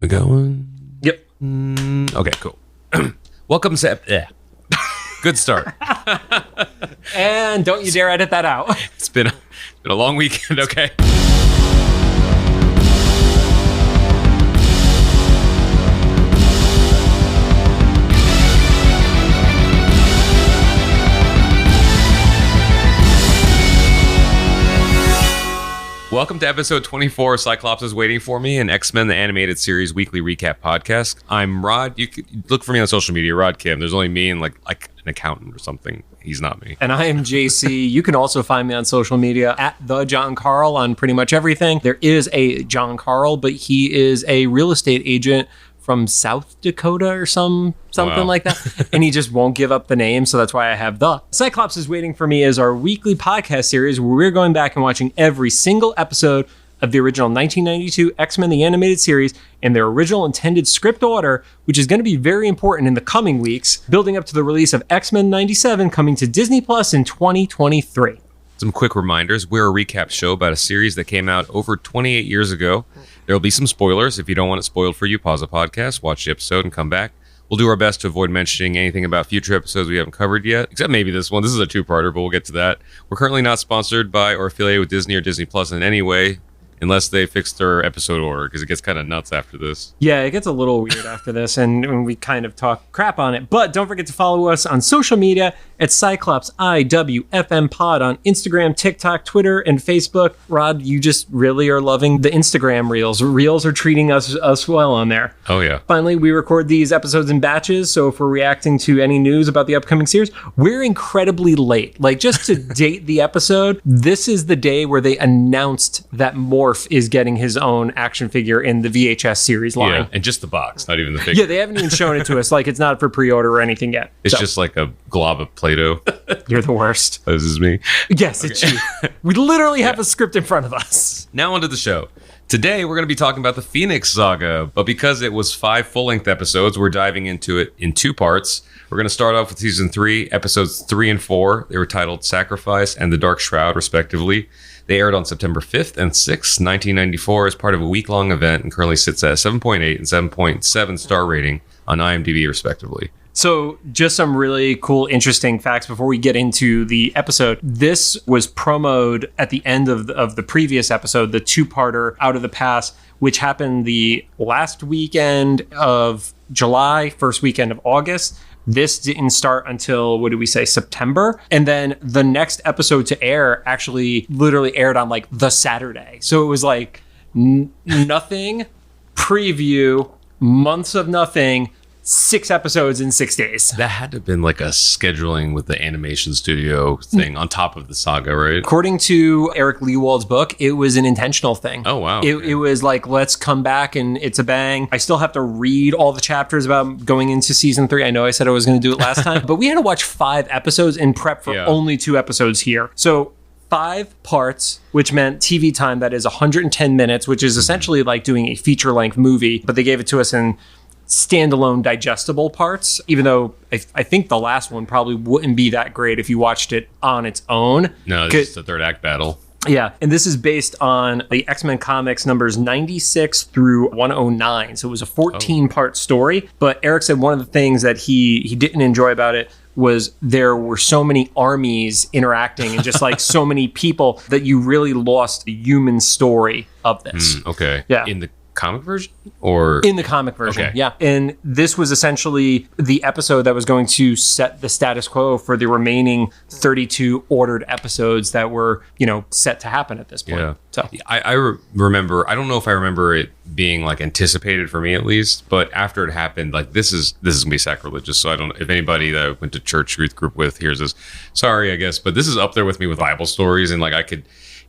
We going? Yep. Okay, cool. Welcome to... Good start. And don't you dare edit that out. It's been a long weekend, okay? Welcome to episode 24 of Cyclops is Waiting for Me, an X-Men the Animated Series weekly recap podcast. I'm Rod. You could look for me on social media, Rod Kim. There's only me and like an accountant or something. He's not me. And I am JC. You can also find me on social media at the John Carl on pretty much everything. There is a John Carl, but he is a real estate agent from South Dakota or something like that. And he just won't give up the name. So that's why I have the Cyclops is Waiting for Me is our weekly podcast series where we're going back and watching every single episode of the original 1992 X-Men the Animated Series in their original intended script order, which is going to be very important in the coming weeks, building up to the release of X-Men 97 coming to Disney Plus in 2023. Some quick reminders. We're a recap show about a series that came out over 28 years ago. There will be some spoilers. If you don't want it spoiled for you, pause the podcast, watch the episode, and come back. We'll do our best to avoid mentioning anything about future episodes we haven't covered yet, except maybe this one. This is a two-parter, but we'll get to that. We're currently not sponsored by or affiliated with Disney or Disney Plus in any way, unless they fix their episode order, because it gets kind of nuts after this. Yeah, it gets a little weird after this, and we kind of talk crap on it. But don't forget to follow us on social media at Cyclops IWFM Pod on Instagram, TikTok, Twitter, and Facebook. Rod, you just really are loving the Instagram Reels. Reels are treating us well on there. Oh, yeah. Finally, we record these episodes in batches, so if we're reacting to any news about the upcoming series, we're incredibly late. Like, just to date the episode, this is the day where they announced that Morph is getting his own action figure in the VHS series line. Yeah, and just the box, not even the figure. Yeah, they haven't even shown it to us. Like, it's not for pre-order or anything yet. It's just like a glob of Play-Doh. You're the worst. This is me. Yes, it's you. We literally have a script in front of us. Now onto the show. Today, we're going to be talking about the Phoenix Saga, but because it was 5 full-length episodes, we're diving into it in 2 parts. We're going to start off with Season 3, Episodes 3 and 4. They were titled Sacrifice and The Dark Shroud, respectively. They aired on September 5th and 6th, 1994, as part of a week-long event and currently sits at a 7.8 and 7.7 star rating on IMDb, respectively. So just some really cool, interesting facts before we get into the episode. This was promoted at the end of the previous episode, the 2-parter Out of the Past, which happened the last weekend of July, first weekend of August. This didn't start until, what did we say, September? And then the next episode to air actually literally aired on like the Saturday. So it was like nothing, preview, months of nothing, 6 episodes in 6 days. That had to have been like a scheduling with the animation studio thing on top of the saga, right? According to Eric Lewald's book, it was an intentional thing. Oh, wow. It was like, let's come back and it's a bang. I still have to read all the chapters about going into season 3. I know I said I was going to do it last time, but we had to watch 5 episodes in prep for only 2 episodes here. So 5 parts, which meant TV time that is 110 minutes, which is essentially like doing a feature-length movie, but they gave it to us in standalone digestible parts, even though I think the last one probably wouldn't be that great if you watched it on its own. No, it's just the third act battle. Yeah, and this is based on the X-Men comics numbers 96 through 109. So it was a 14-part story. But Eric said one of the things that he didn't enjoy about it was there were so many armies interacting and just like so many people that you really lost the human story of this. Okay. Yeah. In the comic version or in the comic version? Okay. Yeah. And this was essentially the episode that was going to set the status quo for the remaining 32 ordered episodes that were, set to happen at this point. Yeah. So I remember, I don't know if I remember it being like anticipated for me at least, but after it happened, like this is gonna be sacrilegious. So I don't, if anybody that I went to church youth group with hears this, sorry, I guess, but this is up there with me with Bible stories. And like I could,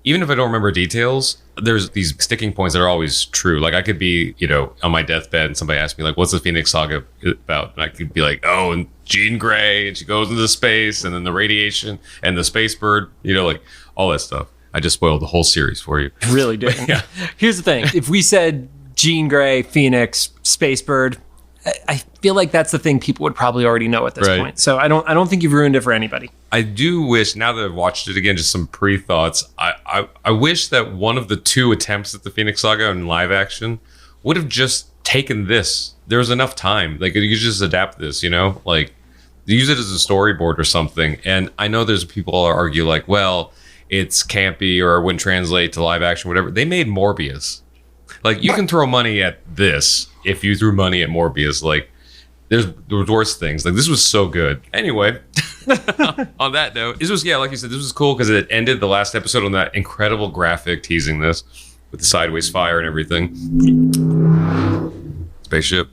even if I don't remember details, there's these sticking points that are always true. Like I could be, on my deathbed and somebody asked me like, what's the Phoenix Saga about? And I could be like, oh, and Jean Grey, and she goes into space and then the radiation and the space bird, like all that stuff. I just spoiled the whole series for you. Really did. Yeah. Here's the thing. If we said Jean Grey, Phoenix, space bird, I feel like that's the thing people would probably already know at this point. So I don't think you've ruined it for anybody. I do wish, now that I've watched it again, just some pre-thoughts, I wish that one of the two attempts at the Phoenix Saga in live action would have just taken this. There's enough time. Like, you could just adapt this, like use it as a storyboard or something. And I know there's people who argue like, well, it's campy or it wouldn't translate to live action, whatever. They made Morbius. Like, you can throw money at this if you threw money at Morbius. Like, there was worse things. Like, this was so good. Anyway, on that note, this was, like you said, this was cool because it ended the last episode on that incredible graphic teasing this with the sideways fire and everything. Spaceship.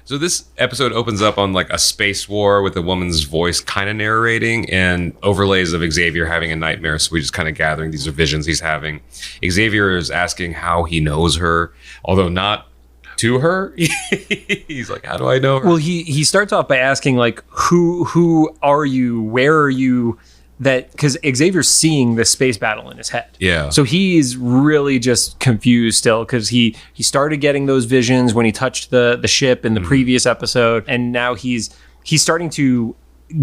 So this episode opens up on like a space war with a woman's voice kind of narrating and overlays of Xavier having a nightmare. So we just kind of gathering these are visions he's having. Xavier is asking how he knows her, although not to her. He's like, how do I know her? Well, he starts off by asking like, who are you? Where are you? That because Xavier's seeing the space battle in his head. Yeah. So he's really just confused still because he started getting those visions when he touched the ship in the previous episode, and now he's starting to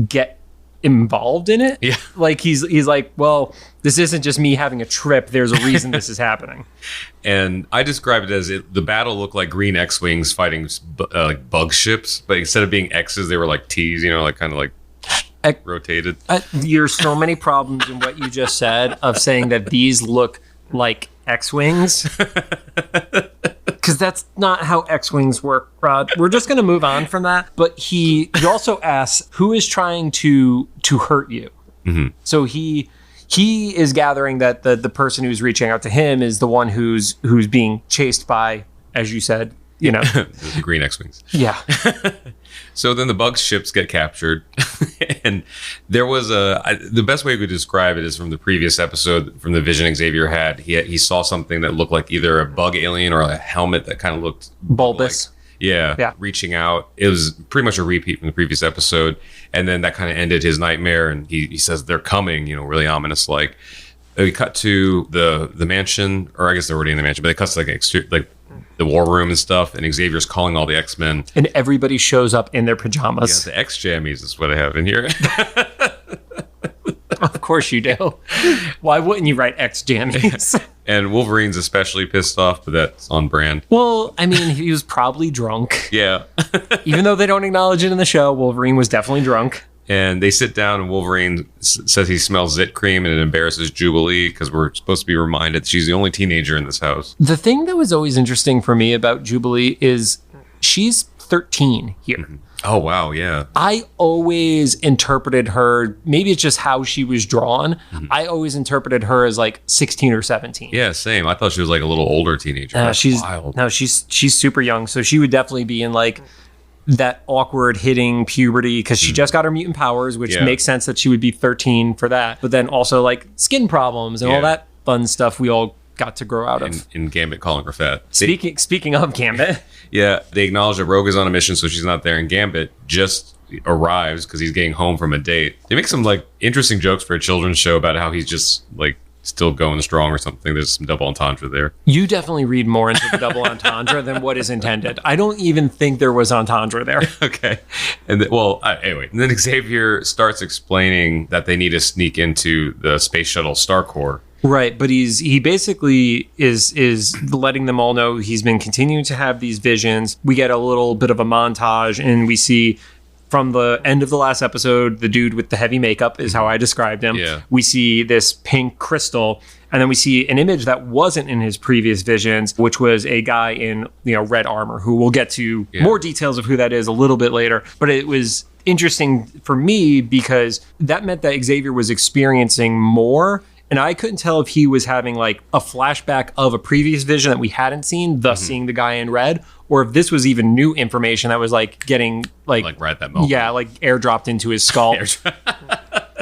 get involved in it. Yeah. Like he's like, well, this isn't just me having a trip. There's a reason this is happening. And I described it as the battle looked like green X-wings fighting like bug ships, but instead of being X's, they were like T's. Like kind of like rotated. There's so many problems in what you just said of saying that these look like X-wings. Because that's not how X-wings work, Rod. We're just going to move on from that. But he also asks, who is trying to hurt you? Mm-hmm. So he is gathering that the person who's reaching out to him is the one who's being chased by, as you said, the green X-wings. Yeah. So then the bug ships get captured, and there was the best way we could describe it is from the previous episode, from the vision Xavier had. He saw something that looked like either a bug alien or a helmet that kind of looked bulbous. Like, reaching out. It was pretty much a repeat from the previous episode, and then that kind of ended his nightmare. And he says they're coming, really ominous. Like we cut to the mansion, or I guess they're already in the mansion, but it cuts to like the war room and stuff, and Xavier's calling all the X-Men. And everybody shows up in their pajamas. Yeah, the X-jammies is what I have in here. Of course you do. Why wouldn't you write X-jammies? And Wolverine's especially pissed off, but that's on brand. Well, I mean, he was probably drunk. Yeah. Even though they don't acknowledge it in the show, Wolverine was definitely drunk. And they sit down, and Wolverine says he smells zit cream, and it embarrasses Jubilee because we're supposed to be reminded that she's the only teenager in this house. The thing that was always interesting for me about Jubilee is she's 13 here. Mm-hmm. Oh, wow, yeah. I always interpreted her, maybe it's just how she was drawn, I always interpreted her as like 16 or 17. Yeah, same. I thought she was like a little older teenager. She's wild. No, she's super young, so she would definitely be in like that awkward hitting puberty because she just got her mutant powers, which makes sense that she would be 13 for that. But then also like skin problems and all that fun stuff we all got to grow out of. And Gambit calling her fat. Speaking of Gambit. Yeah, they acknowledge that Rogue is on a mission, so she's not there. And Gambit just arrives because he's getting home from a date. They make some like interesting jokes for a children's show about how he's just like still going strong or something. There's some double entendre there. You definitely read more into the double entendre than what is intended. I don't even think there was entendre there. Okay. And anyway, and then Xavier starts explaining that they need to sneak into the space shuttle Starcore. Right, but he basically is letting them all know he's been continuing to have these visions. We get a little bit of a montage, and we see from the end of the last episode, the dude with the heavy makeup is how I described him. Yeah. We see this pink crystal, and then we see an image that wasn't in his previous visions, which was a guy in red armor, who we'll get to more details of who that is a little bit later. But it was interesting for me because that meant that Xavier was experiencing more. And I couldn't tell if he was having like a flashback of a previous vision that we hadn't seen, thus seeing the guy in red, or if this was even new information that was like getting like right at that moment. Yeah, like airdropped into his skull.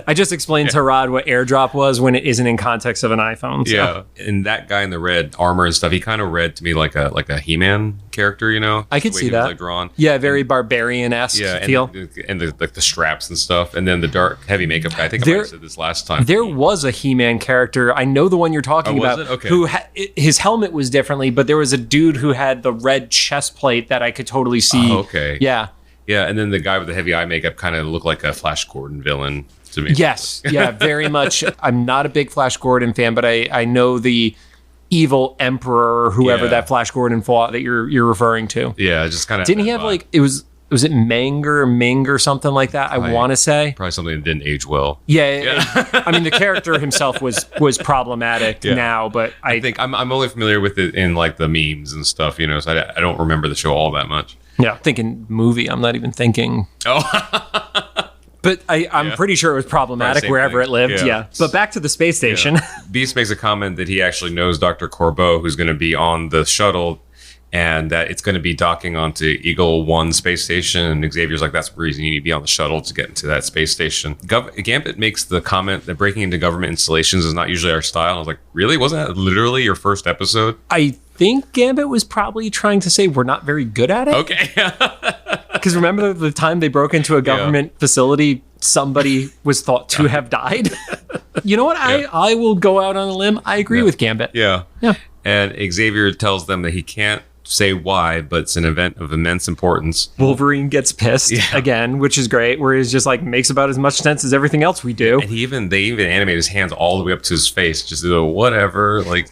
I just explained to Rod what airdrop was when it isn't in context of an iPhone. So. Yeah, and that guy in the red armor and stuff, he kind of read to me like a He-Man character, I could see that. Like drawn. Yeah, very barbarian-esque feel. And the straps and stuff, and then the dark heavy makeup guy. I think I might have said this last time. There was a He-Man character. I know the one you're talking about. Okay. Who his helmet was differently, but there was a dude who had the red chest plate that I could totally see. Oh, okay. Yeah. Yeah, and then the guy with the heavy eye makeup kind of looked like a Flash Gordon villain to me. Yes, yeah, very much. I'm not a big Flash Gordon fan, but I know the evil emperor or whoever Yeah. that Flash Gordon fought that you're referring to. Yeah, just kind of. Didn't he have like was it Meng or something like that? I want to say probably something that didn't age well. Yeah. I mean, the character himself was problematic now, but I think I'm only familiar with it in like the memes and stuff, you know. So I don't remember the show all that much. Yeah, thinking movie. I'm not even thinking. Oh. But I'm pretty sure it was problematic wherever it lived. Yeah. But back to the space station. Yeah. Beast makes a comment that he actually knows Dr. Corbeau, who's going to be on the shuttle, and that it's going to be docking onto Eagle 1 space station. And Xavier's like, that's the reason you need to be on the shuttle to get into that space station. Gambit makes the comment that breaking into government installations is not usually our style. I was like, really? Wasn't that literally your first episode? I think Gambit was probably trying to say we're not very good at it. Okay. Because remember the time they broke into a government facility, somebody was thought to have died? You know what? I will go out on a limb. I agree with Gambit. Yeah. And Xavier tells them that he can't say why, but it's an event of immense importance. Wolverine gets pissed again, which is great, where he's just like makes about as much sense as everything else we do. And they even animate his hands all the way up to his face, just whatever. Like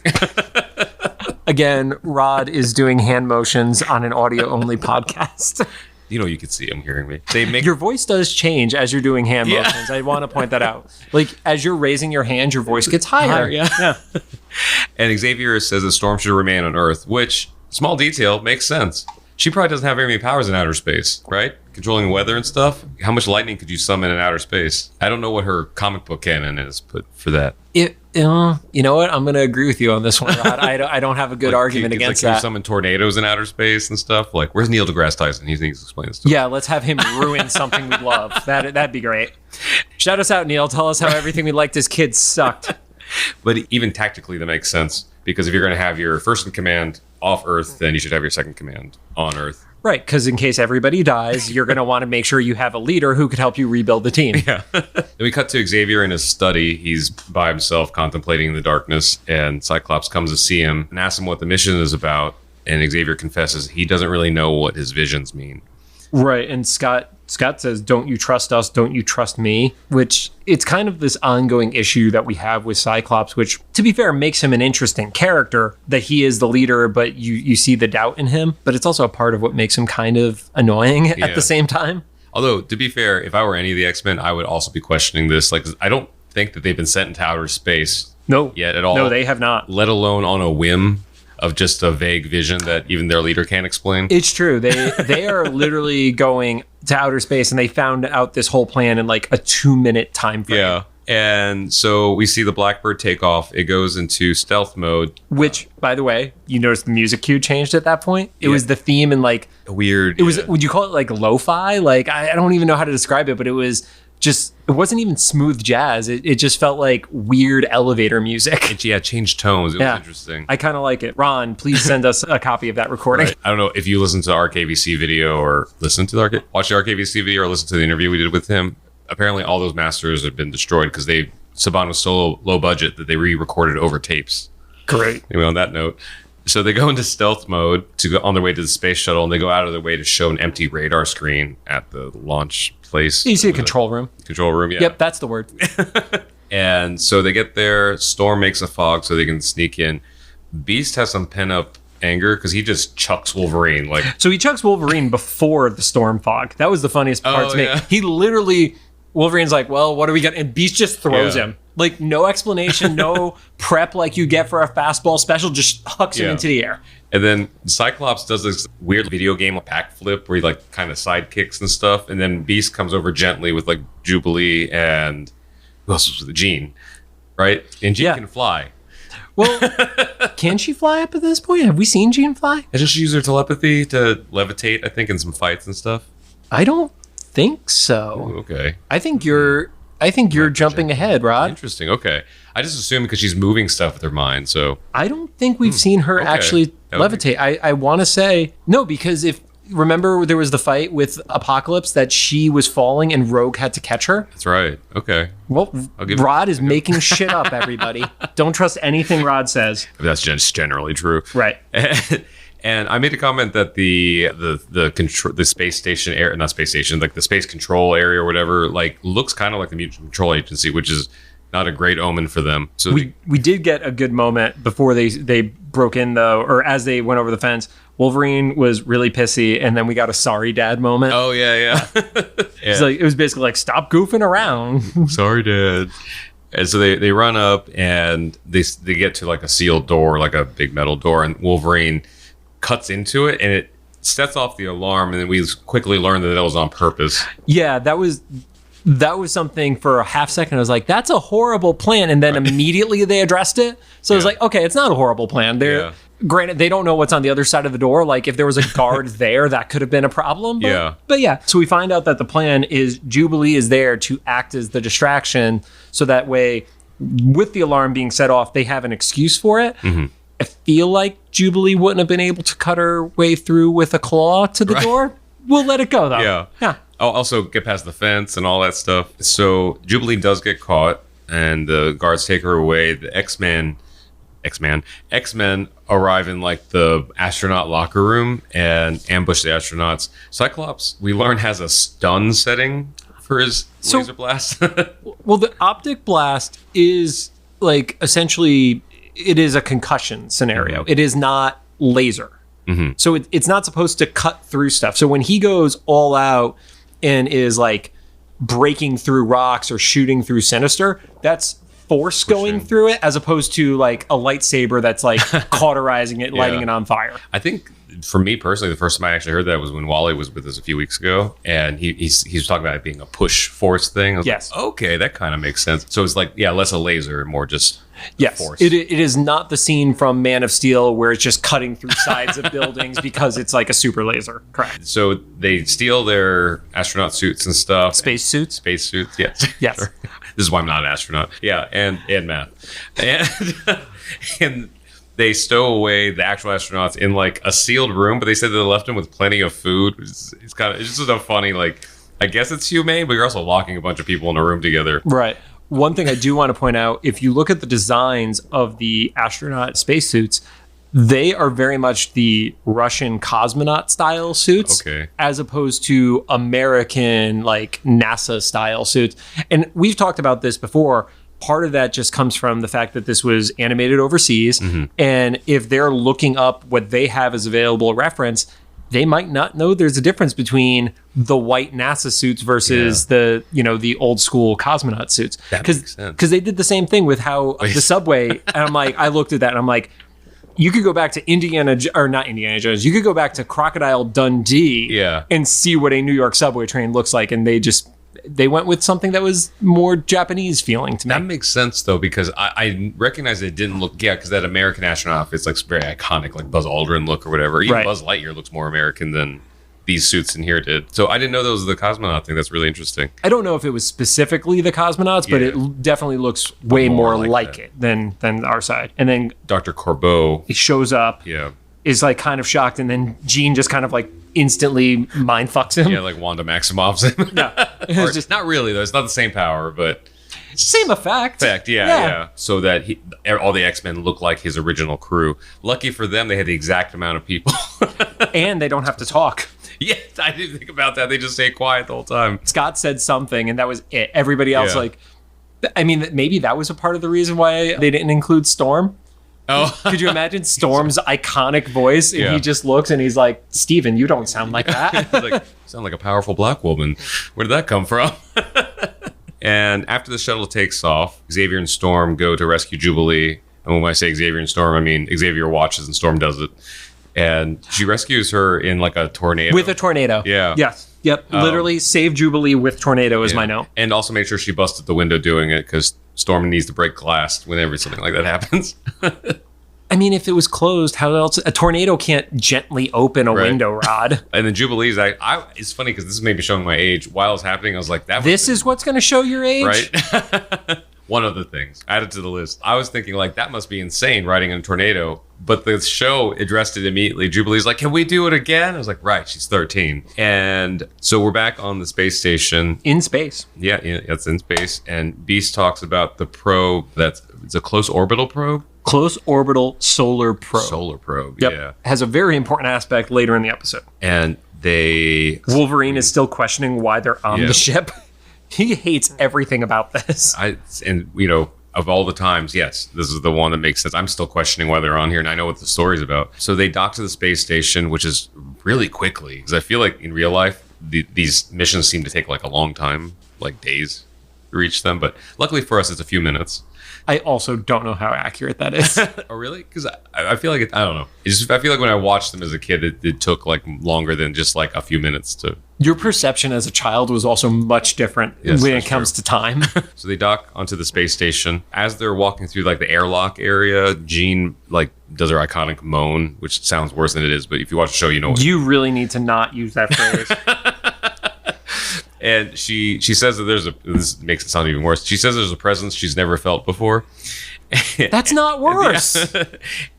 again, Rod is doing hand motions on an audio only podcast. You know, you can see him hearing me. They make your voice does change as you're doing hand motions. I want to point that out. Like as you're raising your hand, your voice gets higher. Yeah. And Xavier says the Storm should remain on Earth, which, small detail, makes sense. She probably doesn't have very many powers in outer space, right? Controlling the weather and stuff. How much lightning could you summon in outer space? I don't know what her comic book canon is, but for that. You know what? I'm going to agree with you on this one, Rod. I don't have a good argument against can that. You summon tornadoes in outer space and stuff? Like, where's Neil deGrasse Tyson? He needs to explain this stuff. Yeah, let's have him ruin something we love. That'd be great. Shout us out, Neil. Tell us how everything we liked as kids sucked. But even tactically, that makes sense. Because if you're going to have your first in command off Earth, then you should have your second command on Earth. Right, because in case everybody dies, you're going to want to make sure you have a leader who could help you rebuild the team. Yeah. Then we cut to Xavier in his study. He's by himself contemplating in the darkness, and Cyclops comes to see him and asks him what the mission is about. And Xavier confesses he doesn't really know what his visions mean. Right, and Scott says, don't you trust us, don't you trust me? Which, it's kind of this ongoing issue that we have with Cyclops, which, to be fair, makes him an interesting character, that he is the leader, but you see the doubt in him. But it's also a part of what makes him kind of annoying at the same time. Although, to be fair, if I were any of the X-Men, I would also be questioning this. Like, I don't think that they've been sent into outer space yet at all. No, they have not. Let alone on a whim of just a vague vision that even their leader can't explain. It's true. They are literally going to outer space, and they found out this whole plan in like a 2-minute time frame. Yeah. And so we see the Blackbird take off. It goes into stealth mode. Which, by the way, you noticed the music cue changed at that point? It was the theme and like... Weird. It was, would you call it like lo-fi? Like, I don't even know how to describe it, but it was just... It wasn't even smooth jazz. It just felt like weird elevator music. It changed tones. It was interesting. I kind of like it. Ron, please send us a copy of that recording. Right. I don't know if you listen to the RKVC video or watch the RKVC video or listen to the interview we did with him. Apparently all those masters have been destroyed because Saban was so low budget that they re-recorded over tapes. Great. Anyway, on that note, so they go into stealth mode to go on their way to the space shuttle, and they go out of their way to show an empty radar screen at the launch place. You see a control room. Control room, yeah. Yep, that's the word. And so they get there. Storm makes a fog so they can sneak in. Beast has some pent-up anger because he just chucks Wolverine. So he chucks Wolverine before the storm fog. That was the funniest part to me. He literally... Wolverine's like, well, what are we going to... And Beast just throws him. Like, no explanation, no prep like you get for a fastball special, just hucks him into the air. And then Cyclops does this weird video game backflip where he, like, kind of sidekicks and stuff. And then Beast comes over gently with, like, Jubilee and... Who else was with Jean? Right? And Jean can fly. Well, can she fly up at this point? Have we seen Jean fly? Hasn't she used her telepathy to levitate, I think, in some fights and stuff? I don't think so. Ooh, okay. I think you're jumping ahead, Rod. Interesting. Okay. I just assumed because she's moving stuff with her mind, so I don't think we've seen her actually levitate. I want to say no, because remember there was the fight with Apocalypse that she was falling and Rogue had to catch her? That's right. Okay. Well, Rod is making shit up, everybody. Don't trust anything Rod says. That's just generally true. Right. And I made a comment that the space station not space station, like the space control area or whatever, like looks kind of like the Mutual Control Agency, which is not a great omen for them. So we did get a good moment before they broke in, though, or as they went over the fence. Wolverine was really pissy, and then we got a sorry dad moment. Oh, yeah. It's like, it was basically like, stop goofing around. Sorry, Dad. And so they run up, and they get to like a sealed door, like a big metal door, and Wolverine cuts into it, and it sets off the alarm, and then we quickly learned that was on purpose. Yeah, that was something. For a half second I was like, that's a horrible plan, and then immediately they addressed it. So I was like, okay, it's not a horrible plan. Granted, they don't know what's on the other side of the door. Like, if there was a guard there, that could have been a problem. But yeah. So we find out that the plan is Jubilee is there to act as the distraction, so that way, with the alarm being set off, they have an excuse for it. Mm-hmm. I feel like Jubilee wouldn't have been able to cut her way through with a claw to the door. We'll let it go, though. Yeah. I'll also get past the fence and all that stuff. So Jubilee does get caught, and the guards take her away. The X-Men arrive in like the astronaut locker room and ambush the astronauts. Cyclops, we learn, has a stun setting for his laser blast. Well, the optic blast is like, essentially, it is a concussion scenario. Mm-hmm. It is not laser. Mm-hmm. So it's not supposed to cut through stuff. So when he goes all out and is like breaking through rocks or shooting through Sinister, that's force going through it, as opposed to like a lightsaber that's like cauterizing it, lighting it on fire. I think for me personally, the first time I actually heard that was when Wally was with us a few weeks ago, and he was talking about it being a push force thing. I was like, okay, that kind of makes sense. So it's like, less a laser, more just force. It is not the scene from Man of Steel where it's just cutting through sides of buildings because it's like a super laser. Correct. So they steal their astronaut suits and stuff. Space suits, yes. Yes. Sure. This is why I'm not an astronaut. Yeah, and math. And they stow away the actual astronauts in like a sealed room, but they said they left them with plenty of food. It's just a funny, like, I guess it's humane, but you're also locking a bunch of people in a room together. Right. One thing I do want to point out, if you look at the designs of the astronaut spacesuits, they are very much the Russian cosmonaut style suits, as opposed to American, like, NASA style suits. And we've talked about this before. Part of that just comes from the fact that this was animated overseas. Mm-hmm. And if they're looking up what they have as available reference, they might not know there's a difference between the white NASA suits versus the old school cosmonaut suits. Because they did the same thing with how the subway, and I'm like, I looked at that and I'm like, you could go back to not Indiana Jones. You could go back to Crocodile Dundee and see what a New York subway train looks like. And they went with something that was more Japanese feeling to me. That makes sense, though, because I recognize it didn't look, because that American astronaut outfit's like very iconic, like Buzz Aldrin look or whatever. Even Buzz Lightyear looks more American than these suits in here did. So I didn't know those were the cosmonaut thing. That's really interesting. I don't know if it was specifically the cosmonauts, but it definitely looks way more like it than our side. And then Dr. Corbeau, he shows up, is like kind of shocked, and then Jean just kind of like instantly mind fucks him. Yeah, like Wanda Maximoffs him. No, it's just not really though. It's not the same power, but same effect. Yeah. So that all the X-Men look like his original crew. Lucky for them, they had the exact amount of people, and they don't have to talk. Yes, I didn't think about that. They just stay quiet the whole time. Scott said something, and that was it. Everybody else, maybe that was a part of the reason why they didn't include Storm. Oh, could you imagine Storm's iconic voice? And he just looks and he's like, Steven, you don't sound like that. Like, sound like a powerful black woman. Where did that come from? And after the shuttle takes off, Xavier and Storm go to rescue Jubilee. And when I say Xavier and Storm, I mean Xavier watches and Storm does it. And she rescues her in like a tornado. With a tornado. Yeah. Yes. Yep. Literally save Jubilee with tornado is my note. And also make sure she busted the window doing it, because Storm needs to break glass whenever something like that happens. I mean, if it was closed, how else? A tornado can't gently open a window rod. And then Jubilee's it's funny because this is maybe showing my age. While it was happening, I was like, this is what's going to show your age? Right. One of the things added to the list. I was thinking, like, that must be insane riding in a tornado. But the show addressed it immediately. Jubilee's like, can we do it again? I was like, right, she's 13. And so we're back on the space station. In space. Yeah, it's in space. And Beast talks about the probe it's a close orbital probe. Close orbital solar probe. Solar probe, yep. Has a very important aspect later in the episode. And Wolverine is still questioning why they're on the ship. He hates everything about this. Of all the times, yes, this is the one that makes sense. I'm still questioning why they're on here, and I know what the story's about. So they dock to the space station, which is really quickly, because I feel like in real life, these missions seem to take like a long time, like days to reach them. But luckily for us, it's a few minutes. I also don't know how accurate that is. Oh, really? Because I feel like I don't know. I feel like when I watched them as a kid, it took like longer than just like a few minutes to. Your perception as a child was also much different when it comes to time. So they dock onto the space station. As they're walking through like the airlock area, Jean like does her iconic moan, which sounds worse than it is. But if you watch the show, you know. You really need to not use that phrase. And she says that this makes it sound even worse. She says there's a presence she's never felt before. That's not worse.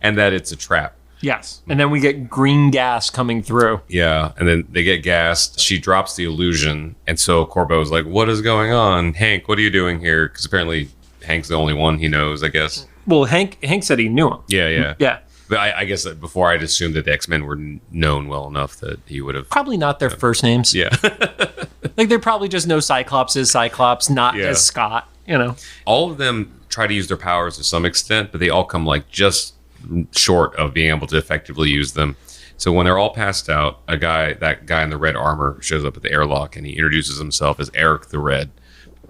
And that it's a trap. Yes. And then we get green gas coming through. Yeah. And then they get gassed. She drops the illusion. And so Corbo's like, what is going on? Hank, what are you doing here? Because apparently Hank's the only one he knows, I guess. Well, Hank said he knew him. Yeah. Yeah. But I guess that before I'd assumed that the X-Men were known well enough that he would have... Probably not their first names. Yeah. Like they probably just know Cyclops is Cyclops, not as Scott, you know. All of them try to use their powers to some extent, but they all come like just short of being able to effectively use them. So when they're all passed out, that guy in the red armor shows up at the airlock and he introduces himself as Eric the Red.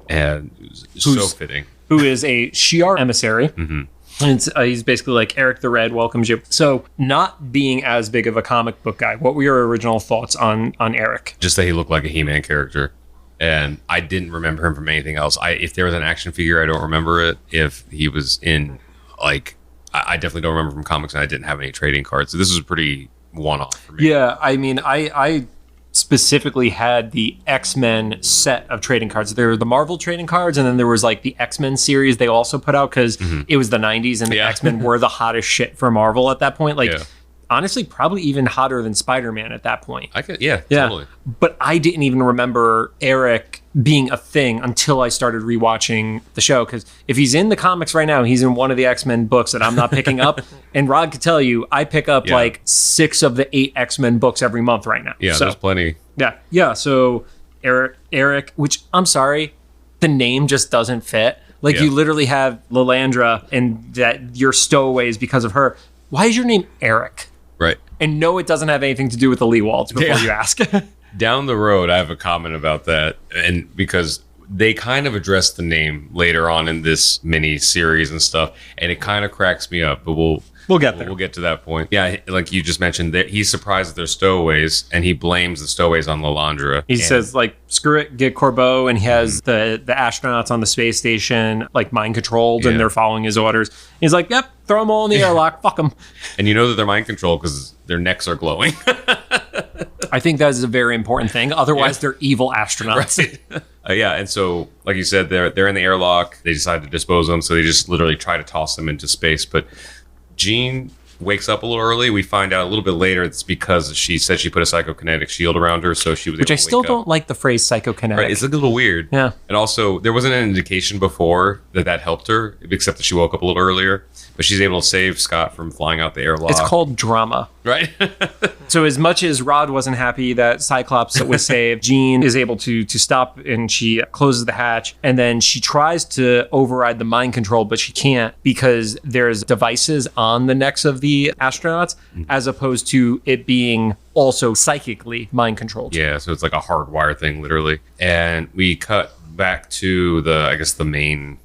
And so fitting. Who is a Shi'ar emissary. Mm-hmm. And he's basically like, Eric the Red welcomes you. So not being as big of a comic book guy, what were your original thoughts on Eric? Just that he looked like a He-Man character. And I didn't remember him from anything else. If there was an action figure, I don't remember it. If he was in, like, I definitely don't remember from comics, and I didn't have any trading cards. So this was a pretty one-off for me. Yeah, I mean, I specifically had the X-Men set of trading cards. There were the Marvel trading cards, and then there was like the X-Men series they also put out because it was the 90s, and the X-Men were the hottest shit for Marvel at that point. Like, honestly, probably even hotter than Spider-Man at that point. Totally. But I didn't even remember Eric being a thing until I started rewatching the show, because if he's in the comics right now, he's in one of the X-Men books that I'm not picking up. And Rod could tell you, I pick up like 6 of the 8 X-Men books every month right now. Yeah, so, there's plenty. Yeah. So Eric, which I'm sorry, the name just doesn't fit. Like you literally have Lilandra, and that you're stowaways because of her. Why is your name Eric? Right. And no, it doesn't have anything to do with the Leewalds before you ask. Down the road, I have a comment about that. And because they kind of address the name later on in this mini series and stuff, and it kind of cracks me up, but we'll get there. We'll get to that point. Yeah, like you just mentioned, that he's surprised that they're stowaways, and he blames the stowaways on Lilandra. He says, like, screw it, get Corbo, and he has the astronauts on the space station, like, mind controlled, and they're following his orders. He's like, yep, throw them all in the airlock, fuck them. And you know that they're mind controlled because their necks are glowing. I think that is a very important thing. Otherwise, they're evil astronauts. Right. And so, like you said, they're in the airlock. They decide to dispose of them, so they just literally try to toss them into space. But Jean wakes up a little early. We find out a little bit later it's because she said she put a psychokinetic shield around her, so she was able to wake up. Which I still don't like the phrase psychokinetic. Right, it's a little weird. Yeah. And also, there wasn't an indication before that helped her, except that she woke up a little earlier. But she's able to save Scott from flying out the airlock. It's called drama. Right. So as much as Rod wasn't happy that Cyclops was saved, Jean is able to stop, and she closes the hatch, and then she tries to override the mind control, but she can't because there's devices on the necks of the astronauts, as opposed to it being also psychically mind controlled. Yeah, so it's like a hardwire thing, literally. And we cut back to the main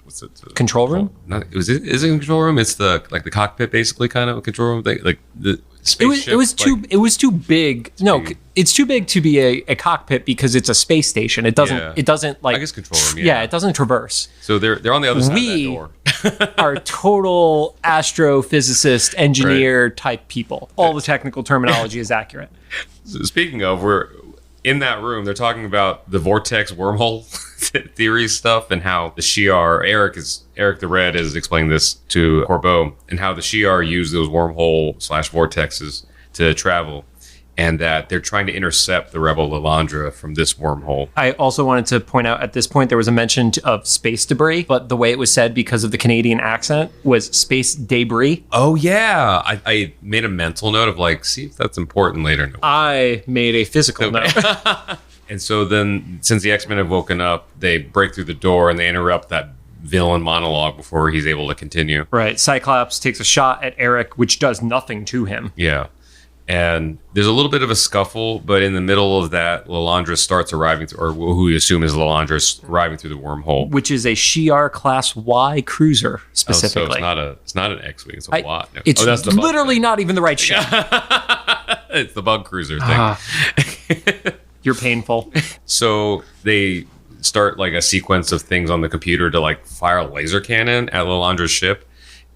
control room. Is it a control room? It's the cockpit, basically, kind of a control room thing, like the spaceship. It was too big. No, it's too big to be a cockpit because it's a space station. It doesn't like, I guess, control room. Yeah, it doesn't traverse. So they're on the other side of that door. Are total astrophysicist, engineer type people. All the technical terminology is accurate. So speaking of, we're in that room. They're talking about the vortex wormhole theory stuff, and how the Shi'ar, Eric the Red is explaining this to Corbo, and how the Shi'ar use those wormhole/vortexes to travel, and that they're trying to intercept the rebel Lilandra from this wormhole. I also wanted to point out, at this point, there was a mention of space debris, but the way it was said because of the Canadian accent was space debris. Oh, yeah. I made a mental note of, like, see if that's important later. No. I made a physical note. And so then, since the X-Men have woken up, they break through the door and they interrupt that villain monologue before he's able to continue. Right. Cyclops takes a shot at Eric, which does nothing to him. Yeah. And there's a little bit of a scuffle, but in the middle of that, Lilandra starts arriving, or who we assume is Lilandra, arriving through the wormhole. Which is a Shi'ar Class Y cruiser, specifically. Oh, so it's not an X-Wing, it's a Y. No. It's that's the literally not even the right ship. It's the bug cruiser thing. You're painful. So they start like a sequence of things on the computer to like fire a laser cannon at Lilandra's ship,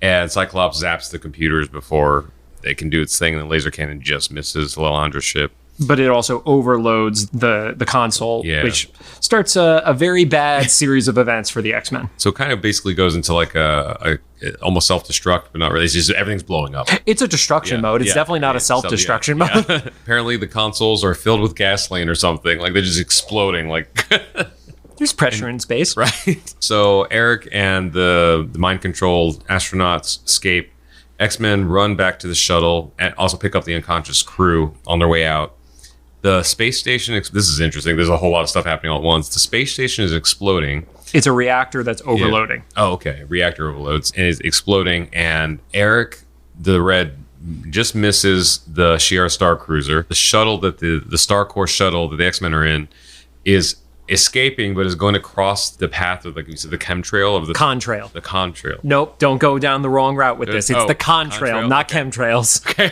and Cyclops zaps the computers before they can do its thing, and the laser cannon just misses Lilandra's ship. But it also overloads the console, which starts a very bad series of events for the X-Men. So it kind of basically goes into like a almost self-destruct, but not really. It's just everything's blowing up. It's a destruction mode. It's definitely not a self-destruction mode. Apparently the consoles are filled with gasoline or something. Like they're just exploding. Like there's pressure in space. Right. So Eric and the mind-controlled astronauts escape. X-Men run back to the shuttle and also pick up the unconscious crew on their way out. The space station, this is interesting. There's a whole lot of stuff happening all at once. The space station is exploding. It's a reactor that's overloading. Yeah. Oh, okay. Reactor overloads and is exploding. And Eric, the Red, just misses the Shi'ar Star Cruiser. The shuttle that the Star Corps shuttle that the X-Men are in is escaping, but is going to cross the path of, like you said, the chemtrail of the contrail. The contrail. Nope, don't go down the wrong route with this. It's the contrail, not chemtrails. Okay.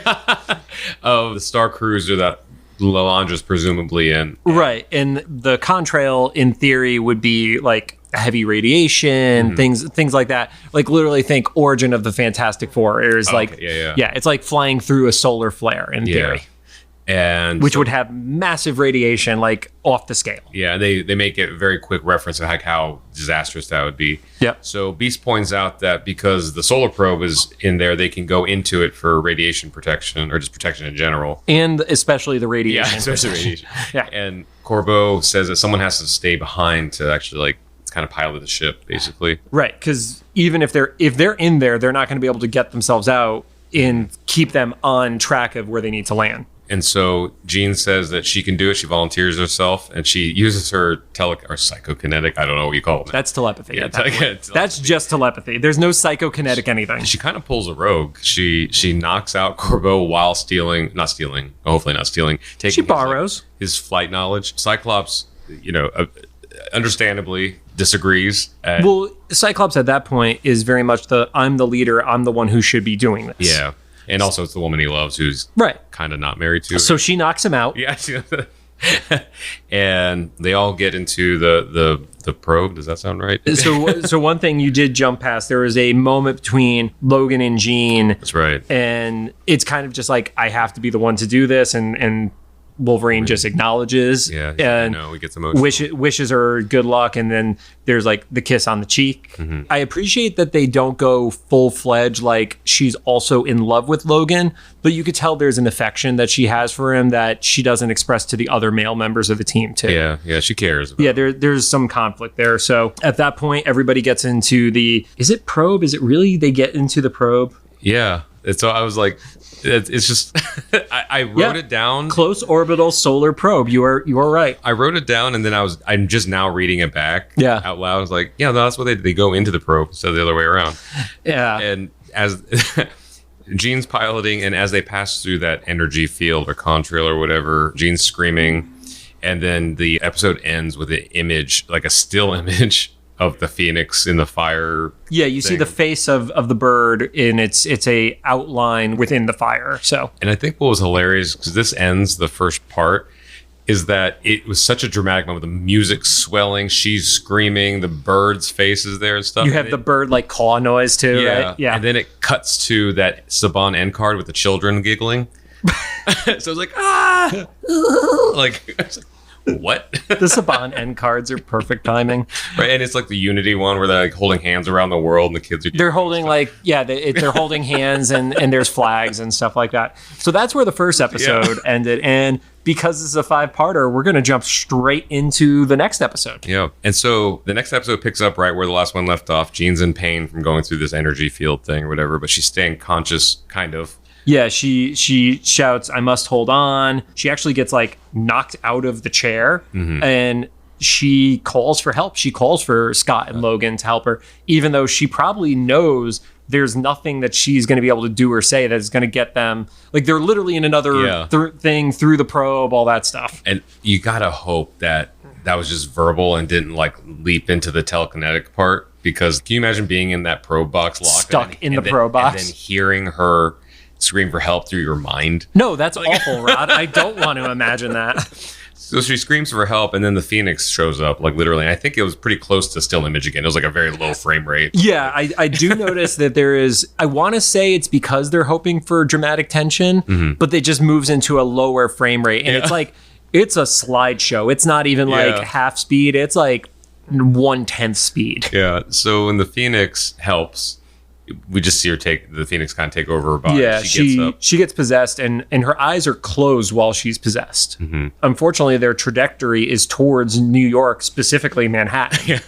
Of the Star Cruiser that Lilandra's presumably in. Right, and the contrail, in theory, would be like heavy radiation, things like that. Like literally think Origin of the Fantastic Four. It's it's like flying through a solar flare in theory. And which would have massive radiation, like off the scale. Yeah, they make a very quick reference to like how disastrous that would be. Yeah. So Beast points out that because the solar probe is in there, they can go into it for radiation protection or just protection in general, and especially the radiation. Yeah, especially radiation. Yeah. And Corbeau says that someone has to stay behind to actually like kind of pilot the ship, basically. Right, because even if they're in there, they're not going to be able to get themselves out and keep them on track of where they need to land. And so Jean says that she can do it. She volunteers herself, and she uses her or psychokinetic. I don't know what you call it. That's telepathy. Yeah, telepathy. That's just telepathy. There's no psychokinetic anything. She kind of pulls a rogue. She knocks out Corbeau while hopefully not stealing. She borrows his flight knowledge. Cyclops, understandably disagrees. Well, Cyclops at that point is very much I'm the leader. I'm the one who should be doing this. Yeah. And also it's the woman he loves who's kind of not married to. So she knocks him out. Yeah. And they all get into the probe. Does that sound right? So one thing you did jump past, there was a moment between Logan and Jean. That's right. And it's kind of just like, I have to be the one to do this. And Wolverine just acknowledges and he gets emotional. Wishes her good luck, and then there's like the kiss on the cheek. Mm-hmm. I appreciate that they don't go full-fledged like she's also in love with Logan, but you could tell there's an affection that she has for him that she doesn't express to the other male members of the team too. Yeah, she cares about there's some conflict there. So at that point, everybody gets into is it probe? Is it really they get into the probe? Yeah. So I was like, it's just I wrote it down. Close orbital solar probe. You are right. I wrote it down, and then I'm just now reading it back out loud. I was like, no, that's what they go into the probe instead of the other way around. Yeah. And as Jean's piloting, and as they pass through that energy field or contrail or whatever, Jean's screaming, and then the episode ends with an image, like a still image of the Phoenix in the fire. Yeah, you see the face of the bird, and it's a outline within the fire. So, and I think what was hilarious, because this ends the first part, is that it was such a dramatic moment. The music swelling, she's screaming, the bird's face is there and stuff. You have the bird like caw noise too, right? Yeah. And then it cuts to that Saban end card with the children giggling. So I was like, like. What? The Saban end cards are perfect timing. Right, and it's like the Unity one where they're like holding hands around the world, and the kids are. They're holding they're holding hands, and there's flags and stuff like that. So that's where the first episode ended, and because this is a 5-parter, we're going to jump straight into the next episode. Yeah, and so the next episode picks up right where the last one left off. Jean's in pain from going through this energy field thing or whatever, but she's staying conscious, kind of. Yeah, she shouts, "I must hold on." She actually gets like knocked out of the chair, and she calls for help. She calls for Scott and Logan to help her, even though she probably knows there's nothing that she's going to be able to do or say that is going to get them. Like, they're literally in another thing through the probe, all that stuff. And you gotta hope that was just verbal and didn't like leap into the telekinetic part, because can you imagine being in that probe box locked stuck in the probe box and then hearing her scream for help through your mind? No, that's awful, Rod. I don't want to imagine that. So she screams for help, and then the Phoenix shows up, like literally. And I think it was pretty close to still image again. It was like a very low frame rate. Yeah, I do notice that there is, I want to say it's because they're hoping for dramatic tension, but it just moves into a lower frame rate. And it's like, it's a slideshow. It's not even like half speed. It's like 1/10 speed. Yeah. So when the Phoenix helps, we just see her the Phoenix kind of take over her body. Yeah, she gets possessed, and her eyes are closed while she's possessed. Unfortunately, their trajectory is towards New York, specifically Manhattan.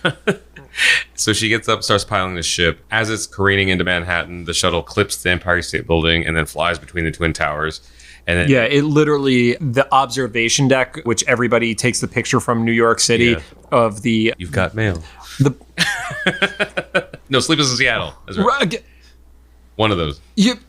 So she gets up, starts piloting the ship. As it's careening into Manhattan, the shuttle clips the Empire State Building and then flies between the Twin Towers. And then, it literally, the observation deck, which everybody takes the picture from New York City of the... You've got mail. No, Sleepless in Seattle. That's right. One of those.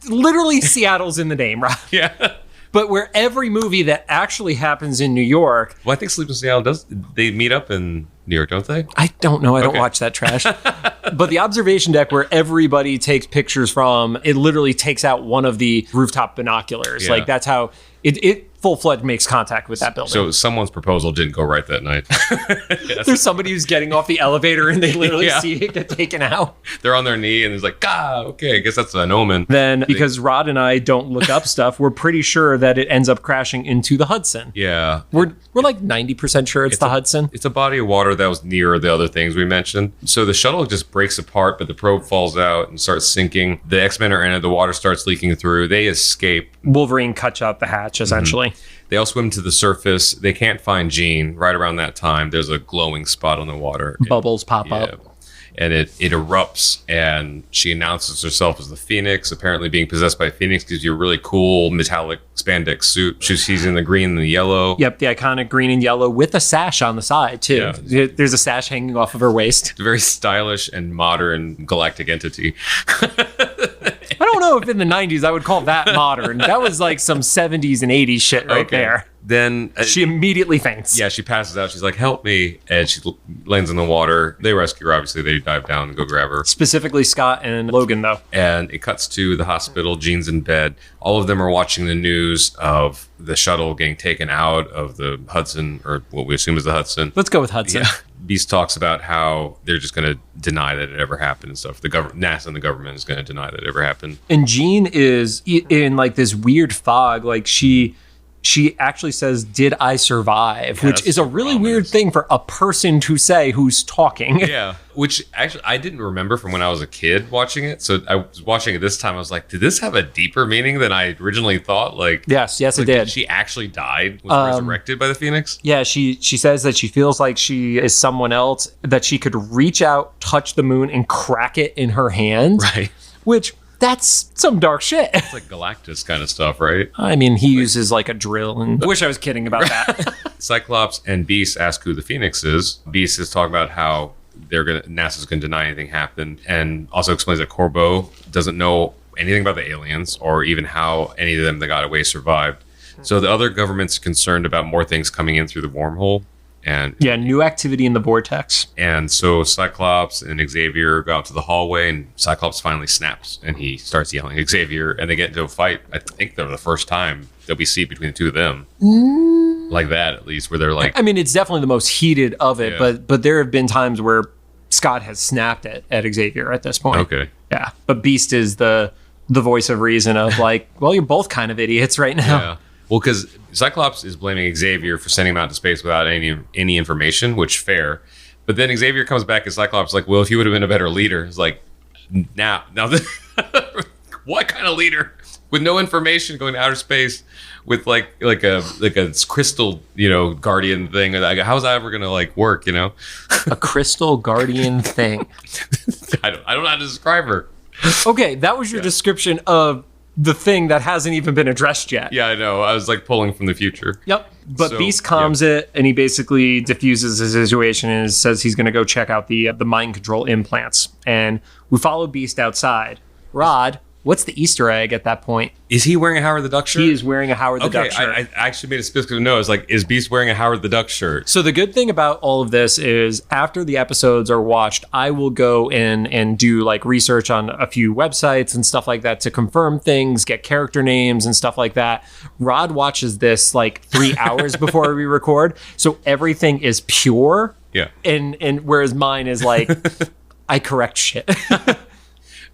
Literally, Seattle's in the name, right? Yeah. But where every movie that actually happens in New York... Well, I think Sleepless in Seattle does... They meet up in New York, don't they? I don't know. I don't watch that trash. But the observation deck where everybody takes pictures from, it literally takes out one of the rooftop binoculars. Like, that's how... It full-fledged makes contact with that building. So someone's proposal didn't go right that night. There's somebody who's getting off the elevator and they literally see it get taken out. They're on their knee and it's like, okay, I guess that's an omen. Then, because Rod and I don't look up stuff, we're pretty sure that it ends up crashing into the Hudson. Yeah. We're like 90% sure it's the Hudson. It's a body of water that was near the other things we mentioned. So the shuttle just breaks apart, but the probe falls out and starts sinking. The X-Men are in it. The water starts leaking through. They escape. Wolverine cuts out the hatch, essentially. They all swim to the surface. They can't find Jean. Right around that time, there's a glowing spot on the water. Bubbles pop up. And it erupts, and she announces herself as the Phoenix. Apparently being possessed by Phoenix gives you a really cool metallic spandex suit. She's in the green and the yellow. Yep, the iconic green and yellow with a sash on the side, too. Yeah. There's a sash hanging off of her waist. It's a very stylish and modern galactic entity. I don't know if in the 90s I would call that modern. That was like some 70s and 80s shit right there. Then she immediately faints. Yeah, she passes out. She's like, help me. And she lands in the water. They rescue her. Obviously, they dive down and go grab her. Specifically Scott and Logan, though. And it cuts to the hospital. Jean's in bed. All of them are watching the news of the shuttle getting taken out of the Hudson, or what we assume is the Hudson. Let's go with Hudson. Yeah. Beast talks about how they're just going to deny that it ever happened and stuff. The NASA and the government is going to deny that it ever happened. And Jean is in like this weird fog. Like she actually says, "Did I survive?" Which is a really weird thing for a person to say who's talking. Yeah. Which actually I didn't remember from when I was a kid watching it. So I was watching it this time. I was like, did this have a deeper meaning than I originally thought? Like, yes, like, it did. She actually died, was resurrected by the Phoenix? Yeah, she says that she feels like she is someone else, that she could reach out, touch the moon, and crack it in her hand. Right. Which... that's some dark shit. It's like Galactus kind of stuff, right? I mean, he uses like a drill, and I wish I was kidding about that. Cyclops and Beast ask who the Phoenix is. Beast is talking about how NASA's gonna deny anything happened, and also explains that Corbeau doesn't know anything about the aliens or even how any of them that got away survived. So the other government's concerned about more things coming in through the wormhole. And new activity in the vortex. And so Cyclops and Xavier go out to the hallway, and Cyclops finally snaps and he starts yelling at Xavier, and they get into a fight. I think they're the first time that we see between the two of them. Like that, at least, where they're like... I mean, it's definitely the most heated of it, but there have been times where Scott has snapped at Xavier at this point. Okay. Yeah. But Beast is the voice of reason of like, well, you're both kind of idiots right now. Yeah. Well, because Cyclops is blaming Xavier for sending him out to space without any information, which fair. But then Xavier comes back and Cyclops is like, well, if you would have been a better leader. It's like, now what kind of leader with no information going to outer space with like a crystal, guardian thing? Like, how's that ever going to like work? A crystal guardian thing. I don't know how to describe her. Okay, that was your description of the thing that hasn't even been addressed yet. Yeah, I know. I was like pulling from the future. Yep. But So, Beast calms it, and he basically diffuses the situation and says he's going to go check out the mind control implants. And we follow Beast outside. Rod, what's the Easter egg at that point? Is he wearing a Howard the Duck shirt? He is wearing a Howard the Okay, Duck shirt. I actually made a specific note. It's like, is Beast wearing a Howard the Duck shirt? So the good thing about all of this is after the episodes are watched, I will go in and do like research on a few websites and stuff like that to confirm things, get character names and stuff like that. Rod watches this like 3 hours before we record. So everything is pure. Yeah. And whereas mine is like, I correct shit.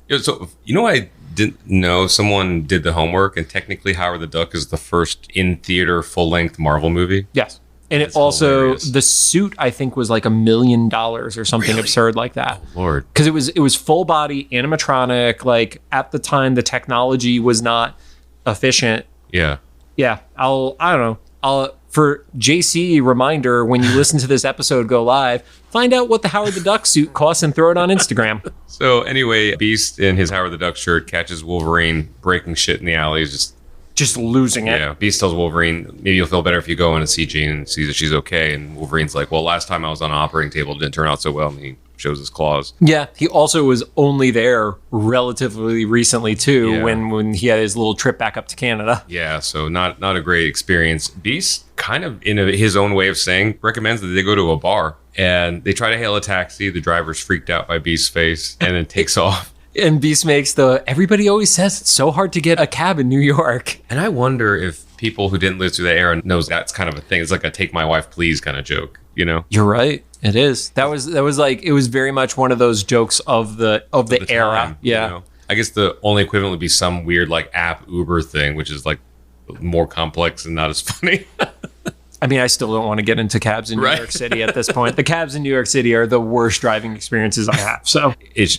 Yeah, so, I didn't know someone did the homework, and technically Howard the Duck is the first in-theater full-length Marvel movie. Yes. And That's it also, hilarious. the suit, I think, was like $1 million or something Really? absurd like that. Oh, Lord. Because it was full body animatronic. Like at the time, the technology was not efficient. Yeah. Yeah, I don't know. For JC reminder, when you listen to this episode go live, find out what the Howard the Duck suit costs and throw it on Instagram. So anyway, Beast in his Howard the Duck shirt catches Wolverine breaking shit in the alleys. Just losing it. Yeah, Beast tells Wolverine, maybe you'll feel better if you go in and see Jean and see that she's okay. And Wolverine's like, well, last time I was on an operating table, it didn't turn out so well. And he shows his claws. Yeah, he also was only there relatively recently too, Yeah. when he had his little trip back up to Canada. Yeah, so not a great experience. Beast, kind of in his own way of saying, recommends that they go to a bar. And they try to hail a taxi. The driver's freaked out by Beast's face and then takes off. And Beast makes everybody always says it's so hard to get a cab in New York. And I wonder if people who didn't live through the era knows that's kind of a thing. It's like a take my wife please kind of joke, You're right. It is. That was like, it was very much one of those jokes of the era. time, Yeah. I guess the only equivalent would be some weird like app Uber thing, which is like more complex and not as funny. I mean, I still don't want to get into cabs in New Right. York City at this point. The cabs in New York City are the worst driving experiences I have. So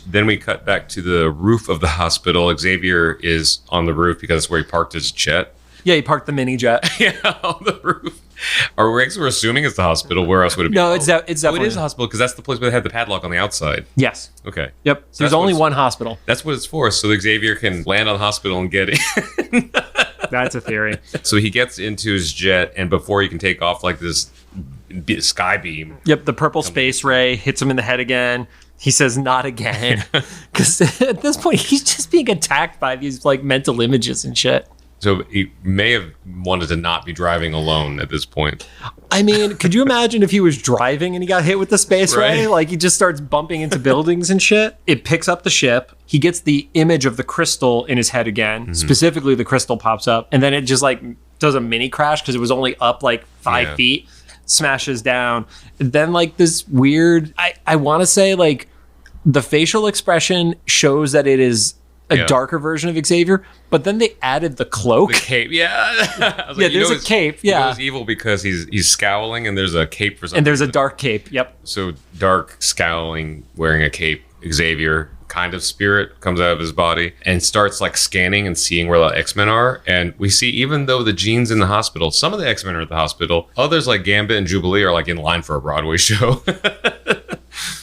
Then we cut back to the roof of the hospital. Xavier is on the roof because that's where he parked his jet. yeah, he parked the mini jet. Yeah, on the roof. We're assuming it's the hospital. Where else would it be? No, it's it definitely is the hospital because that's the place where they had the padlock on the outside. Yes. Okay. Yep. So There's that's only what's- one hospital. That's what it's for. So Xavier can land on the hospital and get in. That's a theory. So he gets into his jet, and before he can take off, like this sky beam. Yep. The purple space ray hits him in the head again. He says, "Not again," because at this point he's just being attacked by these like mental images and shit. So he may have wanted to not be driving alone at this point. I mean, could you imagine if he was driving and he got hit with the space ray? Right. Like he just starts bumping into buildings and shit. It picks up the ship. He gets the image of the crystal in his head again. Mm-hmm. Specifically, the crystal pops up, and then it just like does a mini crash because it was only up like 5 Yeah. feet. Smashes down. And then like this weird. I want to say like the facial expression shows that it is a Yeah. darker version of Xavier, but then they added the cloak. The cape, yeah. I was Yeah, you there's know a cape, yeah. You know it's evil because he's scowling, and there's a cape for something. And there's a dark cape. Yep. So dark, scowling, wearing a cape. Xavier, kind of spirit, comes out of his body and starts like scanning and seeing where the X-Men are. And we see, even though the Jean's in the hospital, some of the X-Men are at the hospital. Others, like Gambit and Jubilee, are like in line for a Broadway show.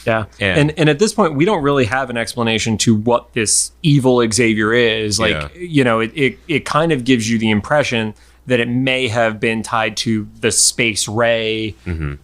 Yeah. And- And at this point, we don't really have an explanation to what this evil Xavier is. Like, Yeah. you know, it kind of gives you the impression that it may have been tied to the space ray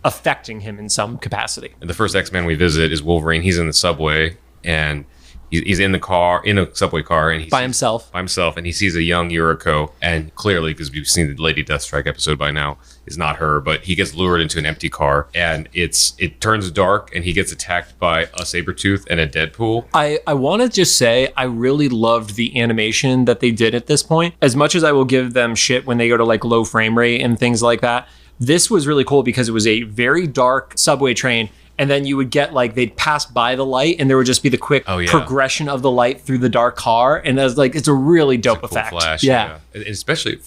affecting him in some capacity. And the first X-Men we visit is Wolverine. He's in the subway, and he's in the car, in a subway car, and he's By himself. and he sees a young Yuriko, and clearly, because we've seen the Lady Deathstrike episode by now, is not her, but he gets lured into an empty car, and it turns dark, and he gets attacked by a Sabretooth and a Deadpool. I want to just say I really loved the animation that they did at this point. As much as I will give them shit when they go to like low frame rate and things like that, this was really cool because it was a very dark subway train. And then you would get like they'd pass by the light and there would just be the quick Oh, yeah. progression of the light through the dark car. And that's like, it's a really dope Cool effect. flash, Yeah. And especially,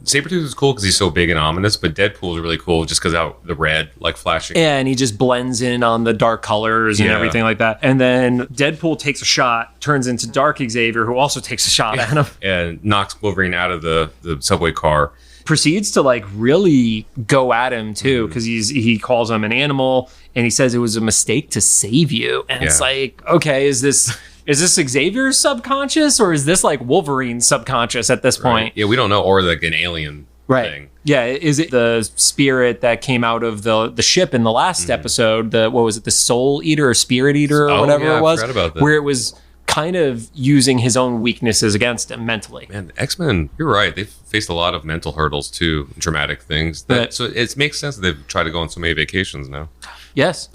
Sabretooth is cool because he's so big and ominous, but Deadpool is really cool just because how the red, like flashing. And he just blends in on the dark colors and Yeah. everything like that. And then Deadpool takes a shot, turns into Dark Xavier, who also takes a shot at him. And knocks Wolverine out of the subway car. Proceeds to like really go at him too, because he calls him an animal and he says it was a mistake to save you. And it's Yeah. like, okay, is this is this Xavier's subconscious or is this like Wolverine's subconscious at this point? Yeah, we don't know, or like an alien thing. Yeah, is it the spirit that came out of the ship in the last episode? What was it, the Soul Eater or Spirit Eater or whatever it was? I forgot about that. Where it was kind of using his own weaknesses against him mentally. Man, the X-Men, you're right. They've faced a lot of mental hurdles too, traumatic things. So it makes sense that they've tried to go on so many vacations now. Yes.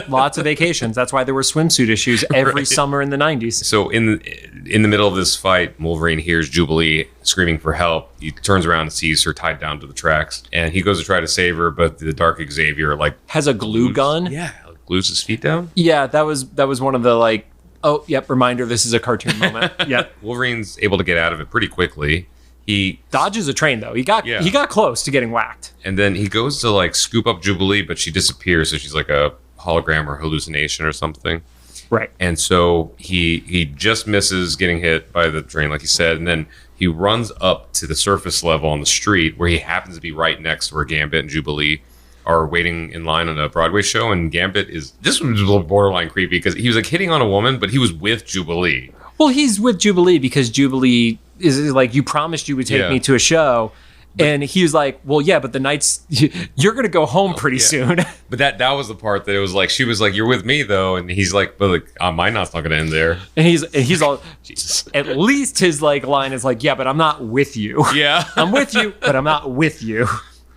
Lots of vacations. That's why there were swimsuit issues every summer in the 90s. So in the middle of this fight, Wolverine hears Jubilee screaming for help. He turns around and sees her tied down to the tracks. And he goes to try to save her, but the Dark Xavier has a glue gun. Yeah, glues his feet down. Yeah, that was one of the oh, yep, reminder, this is a cartoon moment. Yep. Wolverine's able to get out of it pretty quickly. He dodges a train though. He got close to getting whacked. And then he goes to scoop up Jubilee, but she disappears, so she's like a hologram or hallucination or something. Right. And so he just misses getting hit by the train, like you said, and then he runs up to the surface level on the street where he happens to be right next to where Gambit and Jubilee are waiting in line on a Broadway show, and Gambit was a little borderline creepy because he was hitting on a woman, but he was with Jubilee. Well, he's with Jubilee because Jubilee is like, you promised you would take me to a show. And he was like, well, yeah, but the night's, you're going to go home pretty soon. But that was the part that it was like, she was like, you're with me though. And he's like, but my night's not going to end there. And he's all, Jesus. At least his line is like, yeah, but I'm not with you. Yeah. I'm with you, but I'm not with you.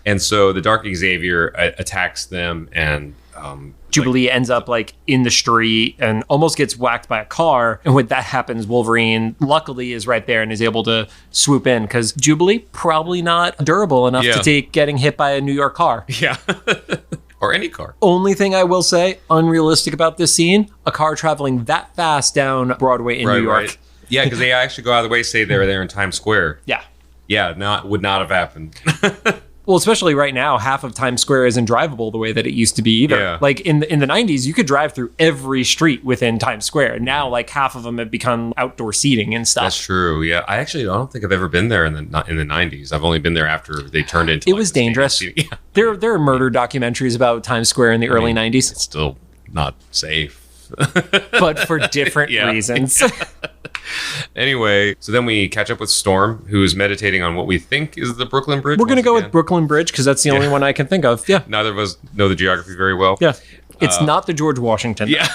And so the Dark Xavier attacks them, and Jubilee ends up in the street and almost gets whacked by a car. And when that happens, Wolverine luckily is right there and is able to swoop in because Jubilee probably not durable enough to take getting hit by a New York car. Yeah. Or any car. Only thing I will say, unrealistic about this scene, a car traveling that fast down Broadway in New York. Right. Yeah, because they actually go out of the way to say they were there in Times Square. Yeah. Yeah, would not have happened. Well, especially right now, half of Times Square isn't drivable the way that it used to be either. Yeah. In the 90s, you could drive through every street within Times Square. Now, half of them have become outdoor seating and stuff. That's true. Yeah, I don't think I've ever been there in the 90s. I've only been there after they turned into. It was dangerous. Yeah. There are murder documentaries about Times Square in the early 90s. It's still not safe. But for different reasons. Anyway, so then we catch up with Storm, who is meditating on what we think is the Brooklyn Bridge. We're going to go with Brooklyn Bridge because that's the only one I can think of. Yeah. Neither of us know the geography very well. Yeah. It's not the George Washington. Yeah.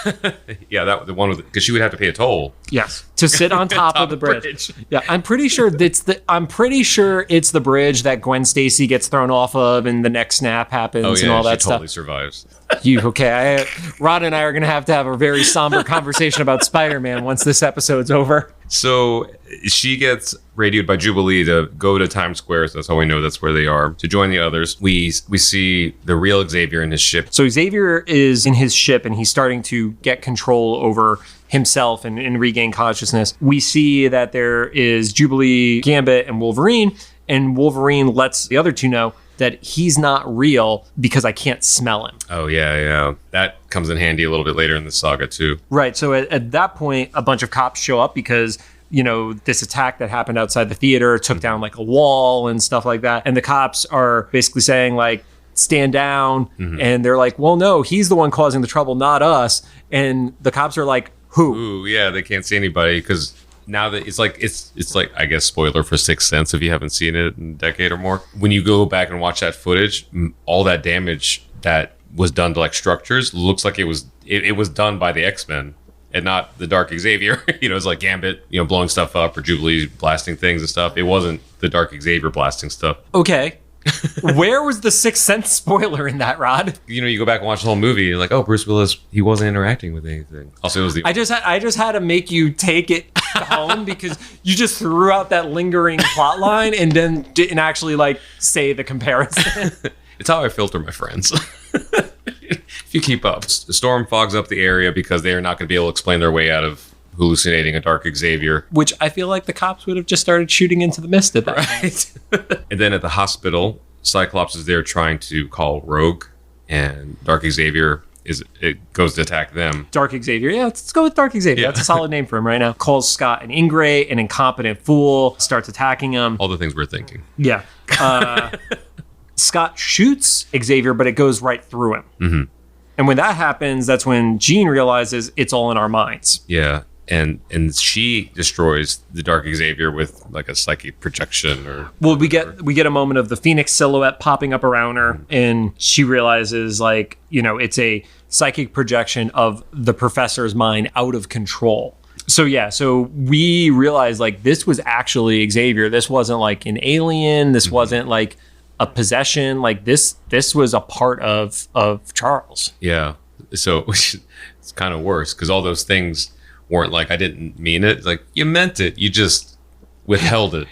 Yeah, the one because she would have to pay a toll. Yes. To sit on top of the bridge. Yeah, I'm pretty sure it's the bridge that Gwen Stacy gets thrown off of and the neck snap happens and all that stuff. She totally survives. Okay. Rod and I are going to have a very somber conversation about Spider-Man once this episode's over. So she gets radioed by Jubilee to go to Times Square. So that's how we know that's where they are, to join the others. We see the real Xavier in his ship. So Xavier is in his ship and he's starting to get control over himself and regain consciousness. We see that there is Jubilee, Gambit, and Wolverine lets the other two know that he's not real because I can't smell him. Oh, yeah. That comes in handy a little bit later in the saga, too. Right. So at that point, a bunch of cops show up because, this attack that happened outside the theater took down a wall and stuff like that. And the cops are basically saying, stand down. Mm-hmm. And they're like, well, no, he's the one causing the trouble, not us. And the cops are like, who? Ooh, yeah, they can't see anybody because now that it's like I guess spoiler for Sixth Sense if you haven't seen it in a decade or more. When you go back and watch that footage, all that damage that was done to structures looks like it was done by the X-Men and not the Dark Xavier. It's like Gambit, blowing stuff up, or Jubilee blasting things and stuff. It wasn't the Dark Xavier blasting stuff. Okay. Where was the Sixth Sense spoiler in that, Rod? You go back and watch the whole movie, you're like, oh, Bruce Willis, he wasn't interacting with anything. Also, it was I just had to make you take it home because you just threw out that lingering plot line and then didn't actually say the comparison. It's how I filter my friends. If you keep up, the Storm fogs up the area because they are not going to be able to explain their way out of hallucinating a Dark Xavier. Which I feel like the cops would have just started shooting into the mist at that point. And then at the hospital, Cyclops is there trying to call Rogue, and Dark Xavier goes to attack them. Dark Xavier. Yeah, let's go with Dark Xavier. Yeah. That's a solid name for him right now. Calls Scott an ingrate, an incompetent fool, starts attacking him. All the things we're thinking. Yeah. Scott shoots Xavier, but it goes right through him. Mm-hmm. And when that happens, that's when Jean realizes it's all in our minds. Yeah. and she destroys the Dark Xavier with like a psychic projection or well, we get a moment of the Phoenix silhouette popping up around her, and she realizes like, it's a psychic projection of the professor's mind out of control. So we realized like this was actually Xavier. This wasn't like an alien. This wasn't like a possession. Like this was a part of Charles. Yeah. So it's kind of worse because all those things weren't like, I didn't mean it. It's like, you meant it. You just withheld it.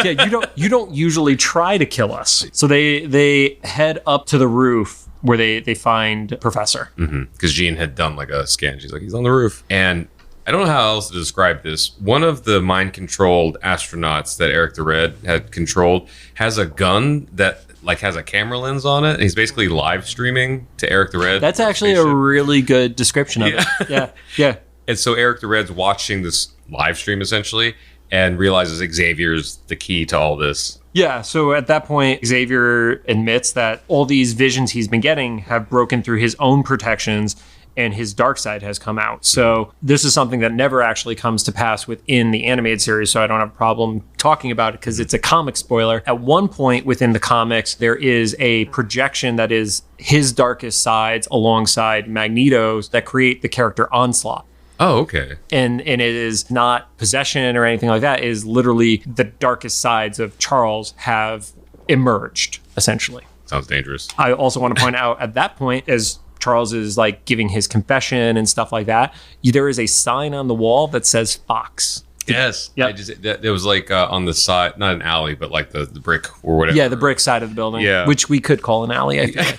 Yeah. You don't usually try to kill us. So they head up to the roof where they find Professor. Because Jean had done like a scan. She's like, he's on the roof. And I don't know how else to describe this. One of the mind-controlled astronauts that Eric the Red had controlled has a gun that like has a camera lens on it. And he's basically live streaming to Eric the Red. That's actually a really good description of it. Yeah. And so Eric the Red's watching this live stream essentially and realizes Xavier's the key to all this. Yeah, so at that point, Xavier admits that all these visions he's been getting have broken through his own protections and his dark side has come out. So this is something that never actually comes to pass within the animated series, so I don't have a problem talking about it because it's a comic spoiler. At one point within the comics, there is a projection that is his darkest sides alongside Magneto's that create the character Onslaught. Oh, okay. And it is not possession or anything like that. It is literally the darkest sides of Charles have emerged, essentially. Sounds dangerous. I also want to point out at that point, as Charles is like giving his confession and stuff like that, there is a sign on the wall that says Fox. Yes. Yep. It was like on the side, not an alley, but like the brick or whatever. Yeah, the brick side of the building. Yeah. Which we could call an alley, I think.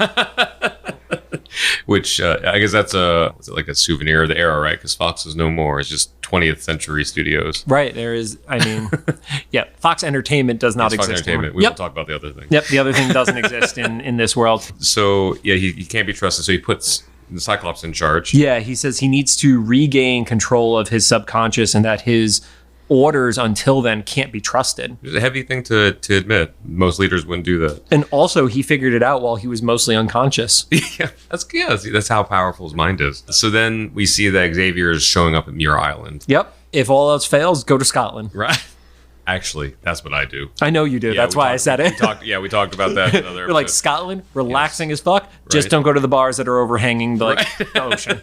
Which I guess that's like a souvenir of the era, right? Because Fox is no more. It's just 20th Century Studios. Right. There is, yeah, Fox Entertainment does not Fox exist Entertainment. anymore. We will talk about the other thing. Yep, the other thing doesn't exist in this world. So, yeah, he can't be trusted. So he puts the Cyclops in charge. Yeah, he says he needs to regain control of his subconscious and that his orders until then can't be trusted. It's a heavy thing to admit. Most leaders wouldn't do that. And also, he figured it out while he was mostly unconscious. That's how powerful his mind is. So then we see that Xavier is showing up at Muir Island. Yep. If all else fails, go to Scotland. Right. Actually, that's what I do. I know you do. That's why I said it. We talked about that in another You're like, Scotland, relaxing as fuck. Right. Just don't go to the bars that are overhanging the ocean.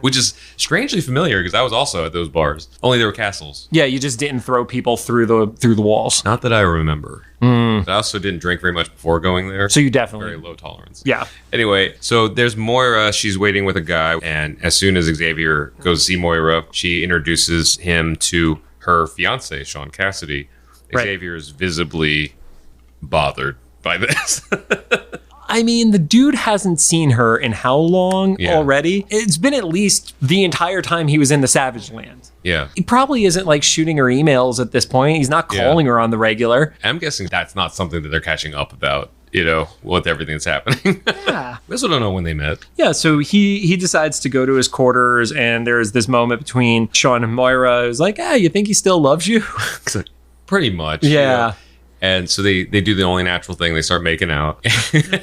Which is strangely familiar because I was also at those bars. Only there were castles. Yeah, you just didn't throw people through the walls. Not that I remember. I also didn't drink very much before going there. So you definitely very low tolerance. Yeah. Anyway, so there's Moira. She's waiting with a guy, and as soon as Xavier goes to see Moira, she introduces him to her fiance, Sean Cassidy. Right. Xavier is visibly bothered by this. I mean, the dude hasn't seen her in how long already? It's been at least the entire time he was in the Savage Land. Yeah. He probably isn't like shooting her emails at this point. He's not calling her on the regular. I'm guessing that's not something that they're catching up about, with everything that's happening. Yeah. We also don't know when they met. Yeah, so he decides to go to his quarters, and there's this moment between Sean and Moira. Who's like, you think he still loves you? Pretty much. Yeah. And so they do the only natural thing. They start making out.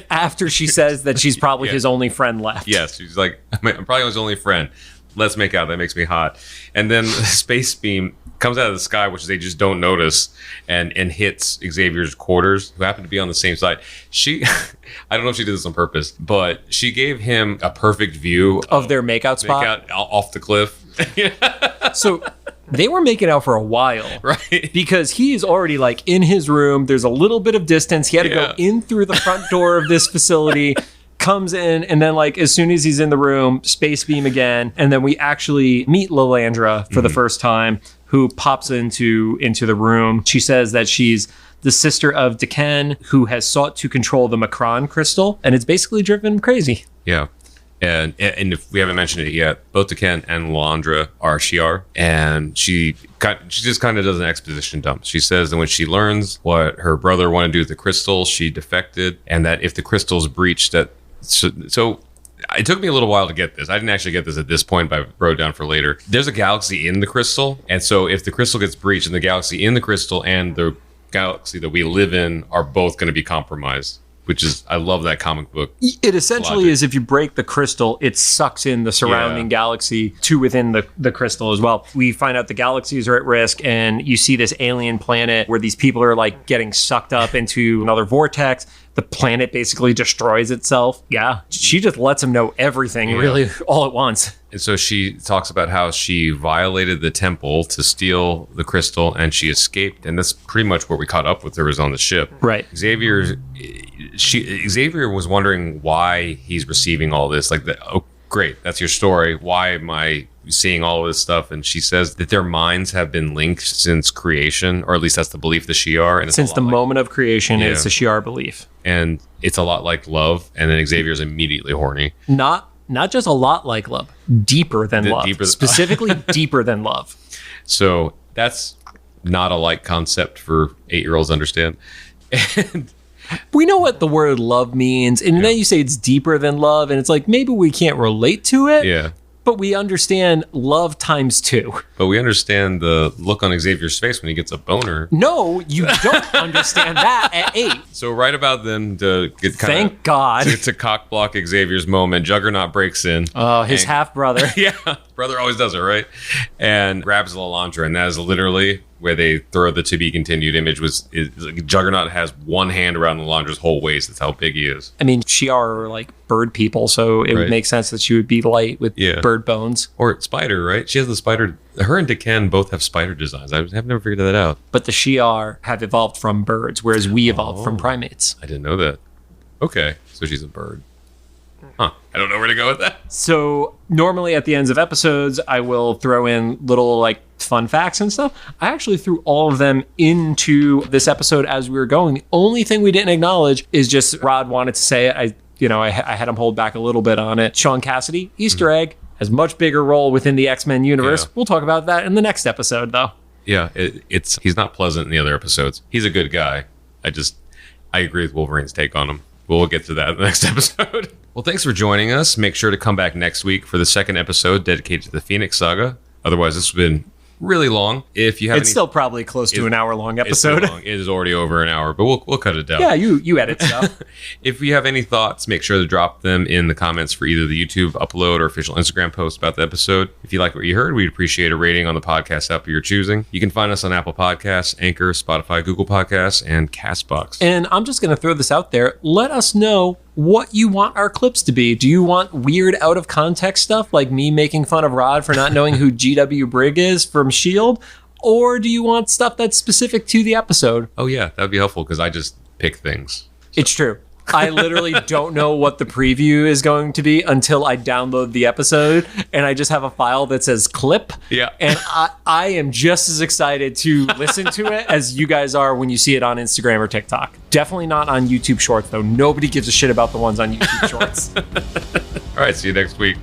After she says that she's probably his only friend left. Yes. She's like, I'm probably his only friend. Let's make out. That makes me hot. And then the space beam comes out of the sky, which they just don't notice, and hits Xavier's quarters, who happen to be on the same side. I don't know if she did this on purpose, but she gave him a perfect view of their makeout spot. Off the cliff. So they were making out for a while. Right. Because he is already like in his room. There's a little bit of distance. He had to go in through the front door of this facility, comes in, and then like as soon as he's in the room, space beam again. And then we actually meet Lilandra for the first time, who pops into the room. She says that she's the sister of Deken, who has sought to control the Macron crystal, and it's basically driven him crazy. Yeah. And if we haven't mentioned it yet, both Deken and Lilandra are Shi'ar, and she just kind of does an exposition dump. She says that when she learns what her brother wanted to do with the crystal, she defected, and that if the crystal's breached, so it took me a little while to get this. I didn't actually get this at this point, but I wrote it down for later. There's a galaxy in the crystal, and so if the crystal gets breached, and the galaxy in the crystal and the galaxy that we live in are both going to be compromised. which is, I love that comic book. It essentially is, if you break the crystal, it sucks in the surrounding galaxy to within the crystal as well. We find out the galaxies are at risk, and you see this alien planet where these people are like getting sucked up into another vortex. The planet basically destroys itself. Yeah, she just lets them know everything really all at once. And so she talks about how she violated the temple to steal the crystal, and she escaped. And that's pretty much what we caught up with her, was on the ship. Right. Xavier was wondering why he's receiving all this. Like, oh, great, that's your story. Why am I seeing all of this stuff? And she says that their minds have been linked since creation, or at least that's the belief of the Shi'ar. And since the moment of creation, it's a Shi'ar belief. And it's a lot like love. And then Xavier's immediately horny. Not just a lot like love, deeper than love. Specifically deeper than love. So that's not a light concept for 8-year-olds to understand. And we know what the word love means. And then you say it's deeper than love. And it's like, maybe we can't relate to it. Yeah. But we understand love times 2. But we understand the look on Xavier's face when he gets a boner. No, you don't understand that at 8. So right about then, to get Thank God. to cock block Xavier's moment, Juggernaut breaks in. Oh, his half brother. Yeah, brother always does it, right? And grabs Lalandra, and that is literally where they throw the to be continued image. Juggernaut has one hand around Lalandra's whole waist. That's how big he is. I mean, Shi'ar are like bird people, so it would make sense that she would be light with bird bones. Or spider, right? She has the spider. Her and Deken both have spider designs. I have never figured that out. But the Shi'ar have evolved from birds, whereas we evolved from primates. I didn't know that. Okay, so she's a bird. Huh. I don't know where to go with that. So normally at the ends of episodes, I will throw in little like fun facts and stuff. I actually threw all of them into this episode as we were going. The only thing we didn't acknowledge is just Rod wanted to say it. I had him hold back a little bit on it. Sean Cassidy, Easter egg, has much bigger role within the X-Men universe. Yeah. We'll talk about that in the next episode, though. Yeah, he's not pleasant in the other episodes. He's a good guy. I agree with Wolverine's take on him. We'll get to that in the next episode. Well, thanks for joining us. Make sure to come back next week for the second episode dedicated to the Phoenix Saga. Otherwise, this has been really long. If you have, it's still probably close to an hour-long episode. It is already over an hour, but we'll cut it down. Yeah, you edit stuff. If you have any thoughts, make sure to drop them in the comments for either the YouTube upload or official Instagram post about the episode. If you like what you heard, we'd appreciate a rating on the podcast app of your choosing. You can find us on Apple Podcasts, Anchor, Spotify, Google Podcasts, and CastBox. And I'm just going to throw this out there. Let us know what you want our clips to be. Do you want weird out of context stuff like me making fun of Rod for not knowing who GW Brigg is from S.H.I.E.L.D.? Or do you want stuff that's specific to the episode? Oh yeah, that'd be helpful because I just pick things. So. It's true. I literally don't know what the preview is going to be until I download the episode, and I just have a file that says clip. Yeah. And I am just as excited to listen to it as you guys are when you see it on Instagram or TikTok. Definitely not on YouTube Shorts, though. Nobody gives a shit about the ones on YouTube Shorts. All right, see you next week.